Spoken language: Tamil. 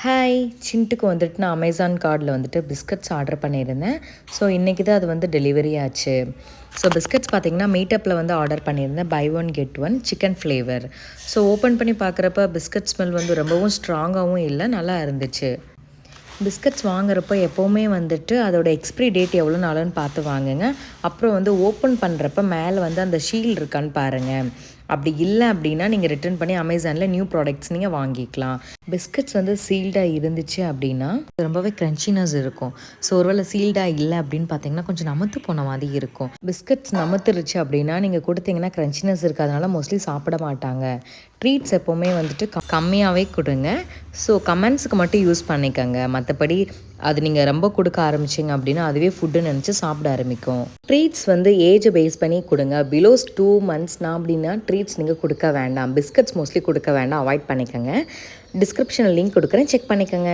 ஹாய் சின்ட்டுக்கு வந்துட்டு நான் அமேசான் கார்டில் வந்துட்டு பிஸ்கட்ஸ் ஆர்டர் பண்ணியிருந்தேன். ஸோ இன்றைக்கி தான் அது வந்து டெலிவரி ஆச்சு. ஸோ பிஸ்கட்ஸ் பார்த்திங்கன்னா மீட்டப்பில் வந்து ஆர்டர் பண்ணியிருந்தேன். Buy one get one chicken flavour. So open பண்ணி பார்க்குறப்ப பிஸ்கட் ஸ்மெல் வந்து ரொம்பவும் ஸ்ட்ராங்காகவும் இல்லை, நல்லா இருந்துச்சு. பிஸ்கட்ஸ் வாங்குறப்போ எப்போவுமே வந்துட்டு அதோட எக்ஸ்பிரி டேட் எவ்வளோ நாளுன்னு பார்த்து வாங்குங்க. அப்புறம் வந்து ஓப்பன் பண்ணுறப்ப மேலே வந்து அந்த ஷீல்டு இருக்கான்னு பாருங்கள். அப்படி இல்லை அப்படின்னா நீங்கள் ரிட்டர்ன் பண்ணி அமேசானில் நியூ ப்ராடக்ட்ஸ் நீங்கள் வாங்கிக்கலாம். பிஸ்கட்ஸ் வந்து சீல்டாக இருந்துச்சு அப்படின்னா ரொம்பவே க்ரன்ச்சினஸ் இருக்கும். ஸோ ஒருவேளை சீல்டாக இல்லை அப்படின்னு பார்த்தீங்கன்னா கொஞ்சம் நமத்து போன மாதிரி இருக்கும். பிஸ்கட்ஸ் நமத்துருச்சு அப்படின்னா நீங்கள் கொடுத்தீங்கன்னா க்ரன்ச்சினஸ் இருக்கிறதுனால மோஸ்ட்லி சாப்பிட மாட்டாங்க. ட்ரீட்ஸ் எப்போவுமே வந்துட்டு கம்மியாகவே கொடுங்க. ஸோ கமெண்ட்ஸுக்கு மட்டும் யூஸ் பண்ணிக்கோங்க. மற்றபடி அது நீங்கள் ரொம்ப கொடுக்க ஆரம்பிச்சிங்க அப்படின்னா அதுவே ஃபுட்டுன்னு நினச்சி சாப்பிட ஆரம்பிக்கும். ட்ரீட்ஸ் வந்து ஏஜை பேஸ் பண்ணி கொடுங்க. பிலோஸ் 2 monthsனா அப்படின்னா ட்ரீட்ஸ் நீங்கள் கொடுக்க வேண்டாம். பிஸ்கட்ஸ் மோஸ்ட்லி கொடுக்க வேண்டாம், அவாய்ட் பண்ணிக்கோங்க. டிஸ்கிரிப்ஷனில் லிங்க் கொடுக்குறேன், செக் பண்ணிக்கோங்க.